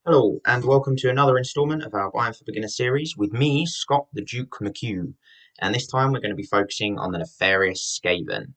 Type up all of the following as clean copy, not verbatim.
Hello, and welcome to another installment of our Buying for Beginners series with me, Scott The Duke McHugh. And this time we're going to be focusing on the nefarious Skaven.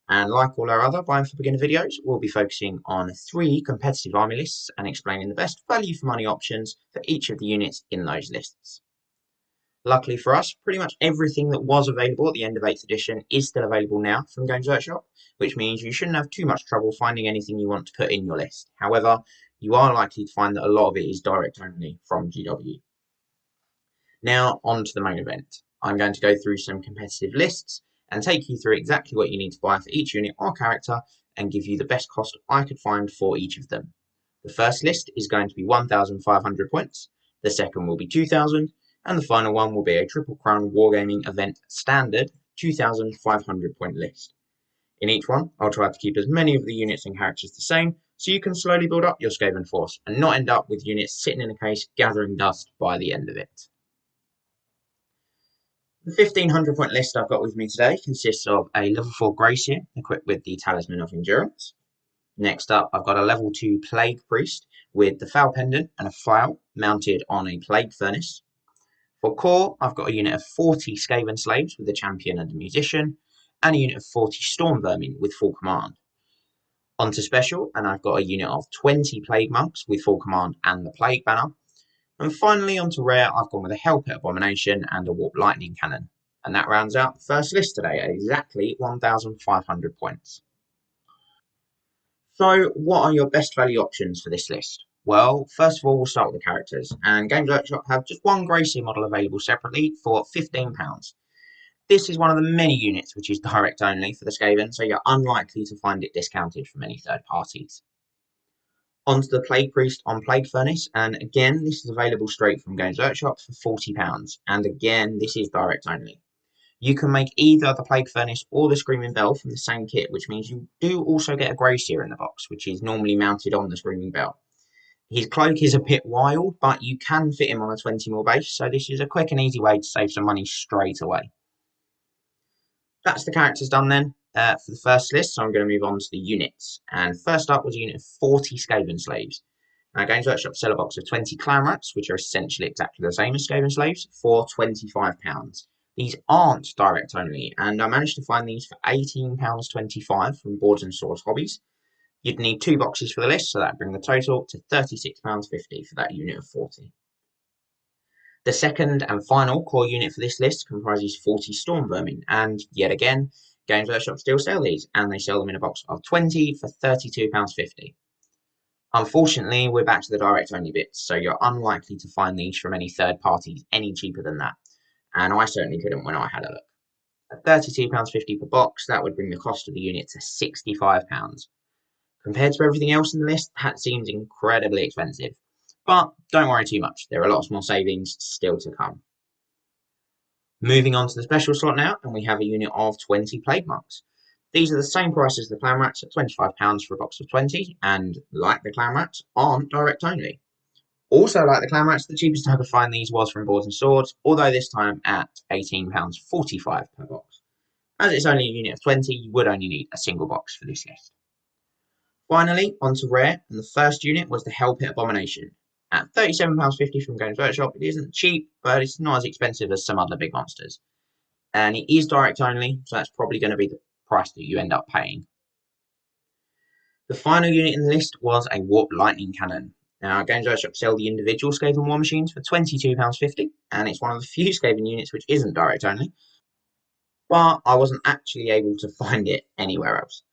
And like all our other Buying for Beginner videos, we'll be focusing on 3 competitive army lists and explaining the best value for money options for each of the units in those lists. Luckily for us, pretty much everything that was available at the end of 8th edition is still available now from Games Workshop, which means you shouldn't have too much trouble finding anything you want to put in your list. However, you are likely to find that a lot of it is direct only from GW. Now, on to the main event. I'm going to go through some competitive lists and take you through exactly what you need to buy for each unit or character and give you the best cost I could find for each of them. The first list is going to be 1,500 points, the second will be 2,000, and the final one will be a Triple Crown Wargaming event standard 2,500 point list. In each one, I'll try to keep as many of the units and characters the same, so you can slowly build up your Skaven force and not end up with units sitting in a case gathering dust by the end of it. The 1,500 point list I've got with me today consists of a level 4 Seer equipped with the Talisman of Endurance. Next up, I've got a level 2 Plague Priest with the Foul Pendant and a Flail mounted on a Plague Furnace. For core, I've got a unit of 40 Skavenslaves with a Champion and a Musician, and a unit of 40 Stormvermin with full command. Onto special, and I've got a unit of 20 Plague Monks with full command and the Plague Banner. And finally, onto rare, I've gone with a Pit Abomination and a Warp Lightning Cannon. And that rounds out the first list today at exactly 1,500 points. So, what are your best value options for this list? Well, first of all, we'll start with the characters, and Games Workshop have just one Seer model available separately for £15. This is one of the many units which is direct only for the Skaven, so you're unlikely to find it discounted from any third parties. Onto the Plague Priest on Plague Furnace, and again, this is available straight from Games Workshop for £40, and again, this is direct only. You can make either the Plague Furnace or the Screaming Bell from the same kit, which means you do also get a Seer in the box, which is normally mounted on the Screaming Bell. His cloak is a bit wild, but you can fit him on a 20 mil base, so this is a quick and easy way to save some money straight away. That's the characters done then for the first list, so I'm going to move on to the units. And first up was a unit of 40 Skavenslaves. Now, Games Workshop sell a box of 20 Clan Rats, which are essentially exactly the same as Skavenslaves, for £25. These aren't direct only, and I managed to find these for £18.25 from Boards and Swords Hobbies. You'd need 2 boxes for the list, so that'd bring the total to £36.50 for that unit of 40. The second and final core unit for this list comprises 40 Stormvermin, and yet again, Games Workshop still sell these, and they sell them in a box of 20 for £32.50. Unfortunately, we're back to the direct only bits, so you're unlikely to find these from any third parties any cheaper than that, and I certainly couldn't when I had a look. At £32.50 per box, that would bring the cost of the unit to £65. Compared to everything else in the list, that seems incredibly expensive. But don't worry too much, there are lots more savings still to come. Moving on to the special slot now, and we have a unit of 20 Plague Monks. These are the same price as the Clan Rats at £25 for a box of 20, and like the Clan Rats, aren't direct only. Also like the Clan Rats, the cheapest I could find these was from Boards and Swords, although this time at £18.45 per box. As it's only a unit of 20, you would only need a single box for this list. Finally, onto rare, and the first unit was the Pit Abomination. At £37.50 from Games Workshop, it isn't cheap, but it's not as expensive as some other big monsters. And it is direct only, so that's probably going to be the price that you end up paying. The final unit in the list was a Warp Lightning Cannon. Now, Games Workshop sell the individual Skaven war machines for £22.50, and it's one of the few Skaven units which isn't direct only, but I wasn't actually able to find it anywhere else.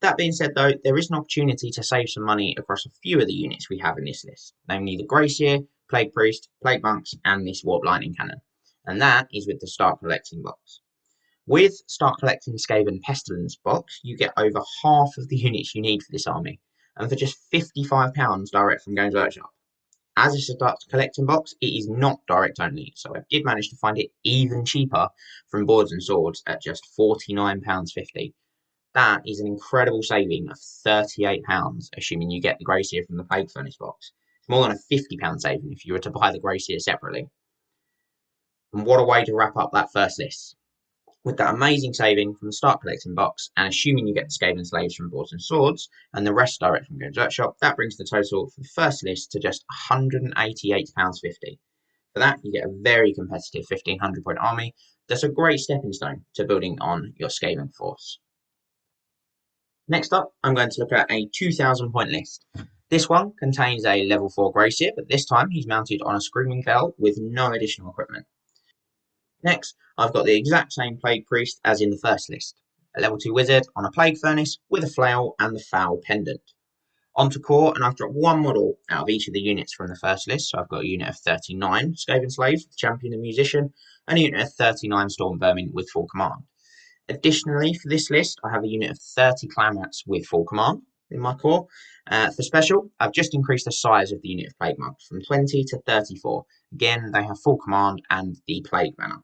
That being said, though, there is an opportunity to save some money across a few of the units we have in this list, namely the Seer, Plague Priest, Plague Monks, and this Warp Lightning Cannon, and that is with the Start Collecting box. With Start Collecting Skaven Pestilence box, you get over half of the units you need for this army, and for just £55 direct from Games Workshop. As a Start Collecting box, it is not direct only, so I did manage to find it even cheaper from Boards and Swords at just £49.50. That is an incredible saving of £38, assuming you get the Seer from the Plague Furnace box. It's more than a £50 saving if you were to buy the Seer separately. And what a way to wrap up that first list. With that amazing saving from the start collecting box, and assuming you get the Skavenslaves from Boards and Swords, and the rest direct from Games Workshop, that brings the total for the first list to just £188.50. For that, you get a very competitive 1500 point army. That's a great stepping stone to building on your Skaven force. Next up, I'm going to look at a 2000 point list. This one contains a level 4 Gracier, but this time he's mounted on a Screaming Bell with no additional equipment. Next, I've got the exact same Plague Priest as in the first list. A level 2 Wizard on a Plague Furnace with a Flail and the Foul Pendant. Onto core, and I've dropped one model out of each of the units from the first list. So I've got a unit of 39 Skavenslaves, Champion and Musician, and a unit of 39 Stormvermin with full command. Additionally, for this list, I have a unit of 30 Clan Rats with full command in my core. For special, I've just increased the size of the unit of Plague Monks from 20 to 34. Again, they have full command and the Plague Banner.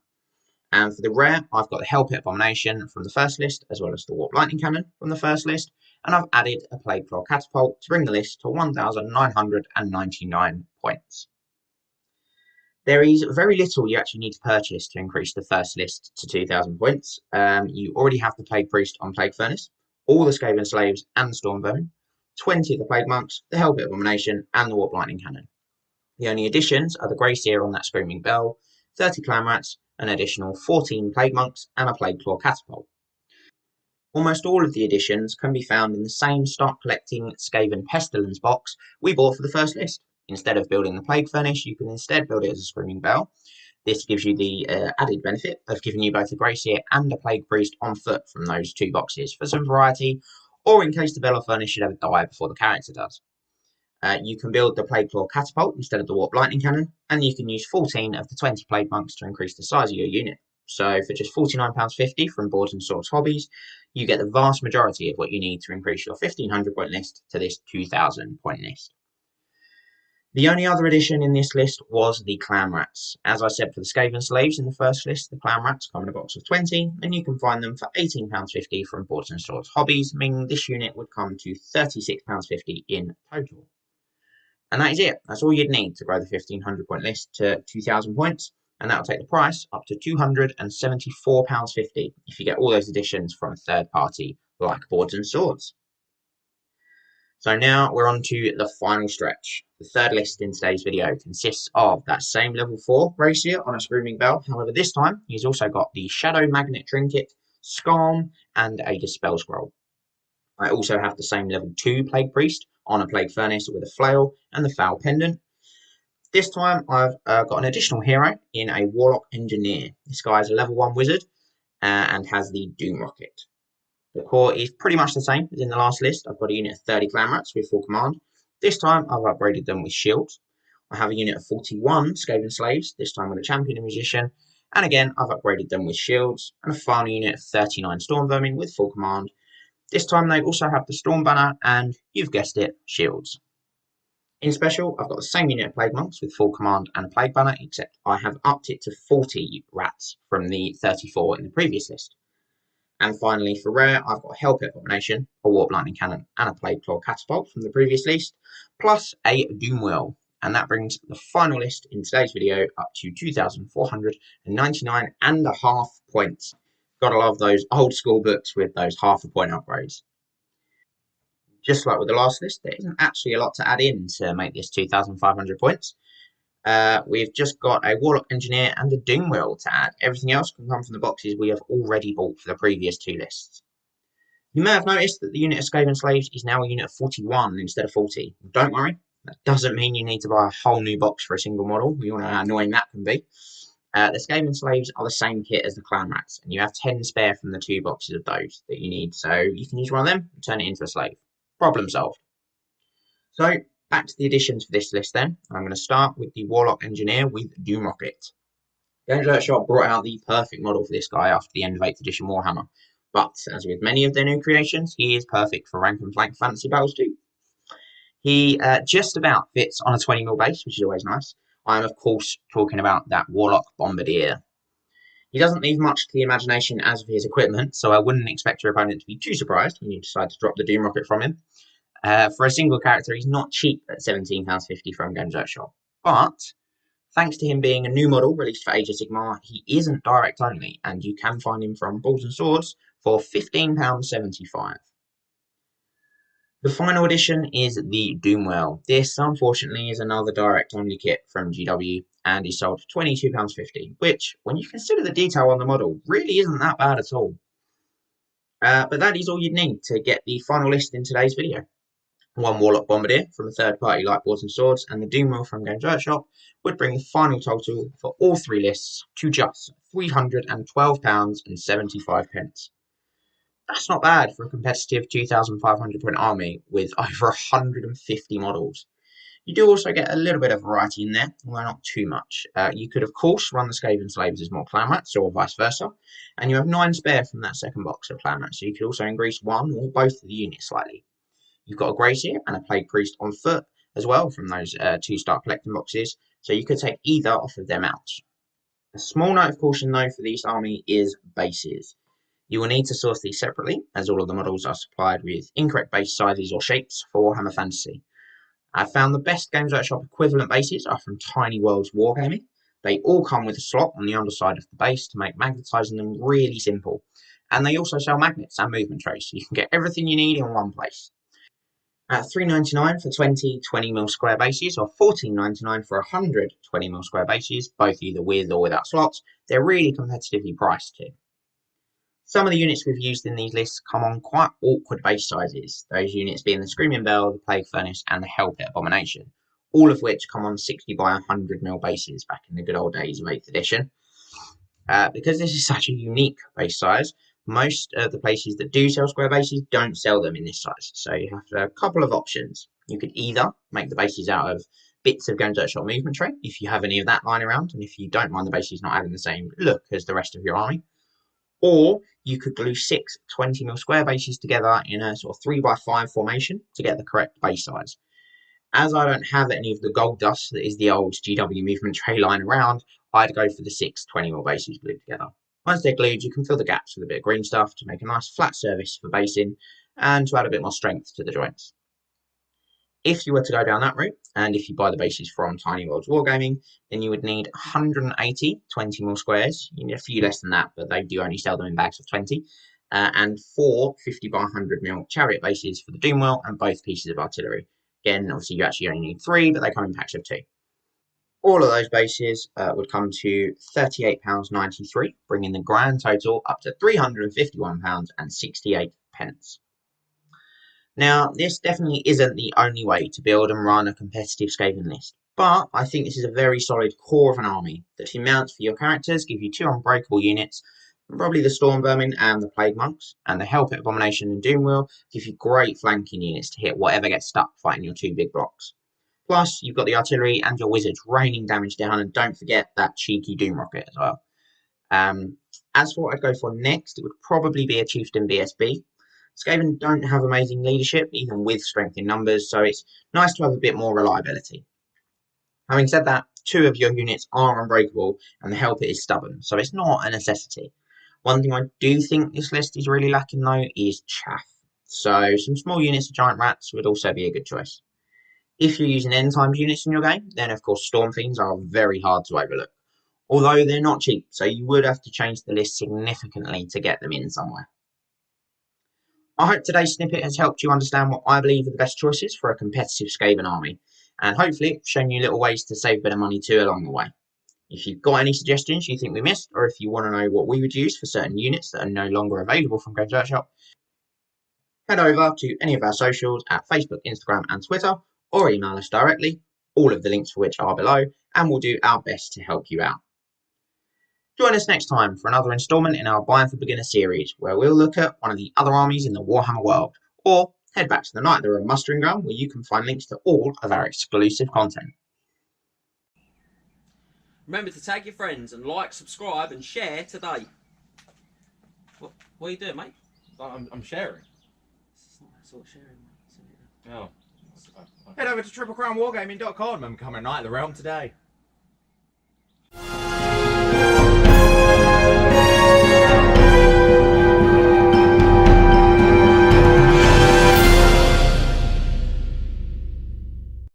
And for the rare, I've got the Pit Abomination from the first list, as well as the Warp Lightning Cannon from the first list, and I've added a Plague Claw Catapult to bring the list to 1,999 points. There is very little you actually need to purchase to increase the first list to 2,000 points. You already have the Plague Priest on Plague Furnace, all the Skavenslaves and the Stormvermin, 20 of the Plague Monks, the Pit Abomination, and the Warp Lightning Cannon. The only additions are the Grey Seer on that Screaming Bell, 30 Clan Rats, an additional 14 Plague Monks, and a Plague Claw Catapult. Almost all of the additions can be found in the same Start Collecting Skaven Pestilence box we bought for the first list. Instead of building the Plague Furnace, you can instead build it as a Screaming Bell. This gives you the added benefit of giving you both a Grey Seer and a Plague Priest on foot from those two boxes for some variety, or in case the Bell or Furnace should ever die before the character does. You can build the Plague Claw Catapult instead of the Warp Lightning Cannon, and you can use 14 of the 20 Plague Monks to increase the size of your unit. So for just £49.50 from Boards and Swords Hobbies, you get the vast majority of what you need to increase your 1500 point list to this 2000 point list. The only other addition in this list was the Clan Rats. As I said for the Skavenslaves in the first list, the Clan Rats come in a box of 20, and you can find them for £18.50 from Boards and Swords Hobbies, meaning this unit would come to £36.50 in total. And that is it. That's all you'd need to grow the 1500 point list to 2000 points, and that'll take the price up to £274.50 if you get all those additions from a third party like Boards and Swords. So now we're on to the final stretch. The third list in today's video consists of that same level 4 Gracier on a Screaming Bell. However, this time he's also got the Shadow Magnet Trinket, Scarm, and a Dispel Scroll. I also have the same level 2 Plague Priest on a Plague Furnace with a Flail and the Foul Pendant. This time I've got an additional hero in a Warlock Engineer. This guy is a level 1 Wizard and has the Doom Rocket. The core is pretty much the same as in the last list. I've got a unit of 30 Clan Rats with full command. This time I've upgraded them with shields. I have a unit of 41 Skavenslaves, this time with a Champion and Musician. And again, I've upgraded them with shields. And a final unit of 39 Stormvermin with full command. This time they also have the Storm Banner and, you've guessed it, shields. In special, I've got the same unit of Plague Monks with full command and a Plague Banner, except I have upped it to 40 rats from the 34 in the previous list. And finally, for rare, I've got a Pit Abomination, a Warp Lightning Cannon, and a Plague Claw Catapult from the previous list, plus a Doom Wheel. And that brings the final list in today's video up to 2,499.5 points. Gotta love those old school books with those half a point upgrades. Just like with the last list, there isn't actually a lot to add in to make this 2,500 points. We've just got a Warlock Engineer and a Doom Wheel to add. Everything else can come from the boxes we have already bought for the previous two lists. You may have noticed that the unit of Skavenslaves is now a unit of 41 instead of 40. Don't worry, that doesn't mean you need to buy a whole new box for a single model. We all know how annoying that can be. The Skavenslaves are the same kit as the Clan Rats, and you have 10 spare from the two boxes of those that you need. So you can use one of them and turn it into a slave. Problem solved. So back to the additions for this list then. I'm going to start with the Warlock Engineer with Doom Rocket. Games Workshop brought out the perfect model for this guy after the end of 8th edition Warhammer. But as with many of their new creations, he is perfect for rank and flank fantasy battles too. He just about fits on a 20mm base, which is always nice. I am of course talking about that Warlock Bombardier. He doesn't leave much to the imagination as of his equipment, so I wouldn't expect your opponent to be too surprised when you decide to drop the Doom Rocket from him. For a single character, he's not cheap at £17.50 from Games Workshop. But Thanks to him being a new model released for Age of Sigmar, he isn't direct only, and you can find him from Balls and Swords for £15.75. The final edition is the Doomwell. This, unfortunately, is another direct-only kit from GW and is sold for £22.50, which, when you consider the detail on the model, really isn't that bad at all. But that is all you'd need to get the final list in today's video. One Warlock Bombardier from a third party like Balls and Swords and the Doomwell from Games Workshop would bring the final total for all three lists to just £312.75. That's not bad for a competitive 2,500 point army with over 150 models. You do also get a little bit of variety in there, although not too much. You could, of course, run the Skavenslaves as more clan rats, or vice versa, and you have 9 spare from that second box of clan rats, so you could also increase one or both of the units slightly. You've got a Grey Seer and a Plague Priest on foot as well from those 2 start collecting boxes, so you could take either off of their mounts. A small note of caution though for this army is bases. You will need to source these separately, as all of the models are supplied with incorrect base sizes or shapes for Warhammer Fantasy. I've found the best Games Workshop equivalent bases are from Tiny Worlds Wargaming. They all come with a slot on the underside of the base to make magnetising them really simple. And they also sell magnets and movement trays, so you can get everything you need in one place. At $3.99 for 20mm square bases, or $14.99 for 100 20mm square bases, both either with or without slots, they're really competitively priced too. Some of the units we've used in these lists come on quite awkward base sizes, those units being the Screaming Bell, the Plague Furnace and the Pit Abomination, all of which come on 60 by 100mm bases back in the good old days of 8th edition. Because this is such a unique base size, most of the places that do sell square bases don't sell them in this size, so you have a couple of options. You could either make the bases out of bits of Games Workshop movement tray, if you have any of that lying around, and if you don't mind the bases not having the same look as the rest of your army. Or you could glue 6 20mm square bases together in a sort of 3x5 formation to get the correct base size. As I don't have any of the gold dust that is the old GW movement tray lying around, I'd go for the 6 20mm bases glued together. Once they're glued, you can fill the gaps with a bit of green stuff to make a nice flat surface for basing and to add a bit more strength to the joints. If you were to go down that route, and if you buy the bases from Tiny Worlds Wargaming, then you would need 180 20mm squares. You need a few less than that, but they do only sell them in bags of 20. And 4 50 by 100mm chariot bases for the Doomwell and both pieces of artillery. Again, obviously you actually only need 3, but they come in packs of 2. All of those bases would come to £38.93, bringing the grand total up to £351.68. Now, this definitely isn't the only way to build and run a competitive Skaven list, but I think this is a very solid core of an army. The 2 mounts for your characters give you 2 unbreakable units, probably the Stormvermin and the Plague Monks, and the Pit Abomination and Doomwell give you great flanking units to hit whatever gets stuck fighting your 2 big blocks. Plus, you've got the artillery and your wizards raining damage down, and don't forget that cheeky Doom Rocket as well. As for what I'd go for next, it would probably be a Chieftain BSB. Skaven don't have amazing leadership, even with strength in numbers, so it's nice to have a bit more reliability. Having said that, 2 of your units are unbreakable, and the Helper is stubborn, so it's not a necessity. One thing I do think this list is really lacking though is chaff, so some small units of Giant Rats would also be a good choice. If you're using end times units in your game, then of course Storm Fiends are very hard to overlook, although they're not cheap, so you would have to change the list significantly to get them in somewhere. I hope today's snippet has helped you understand what I believe are the best choices for a competitive Skaven army, and hopefully it's shown you little ways to save a bit of money too along the way. If you've got any suggestions you think we missed, or if you want to know what we would use for certain units that are no longer available from Games Workshop, head over to any of our socials at Facebook, Instagram and Twitter, or email us directly, all of the links for which are below, and we'll do our best to help you out. Join us next time for another instalment in our Buying for Beginners series, where we'll look at one of the other armies in the Warhammer world, or head back to the Night of the Road mustering ground, where you can find links to all of our exclusive content. Remember to tag your friends and like, subscribe and share today. What are you doing, mate? I'm sharing. It's not that sort of sharing, mate. Oh. Head over to triplecrownwargaming.com and become a Knight of the Realm today.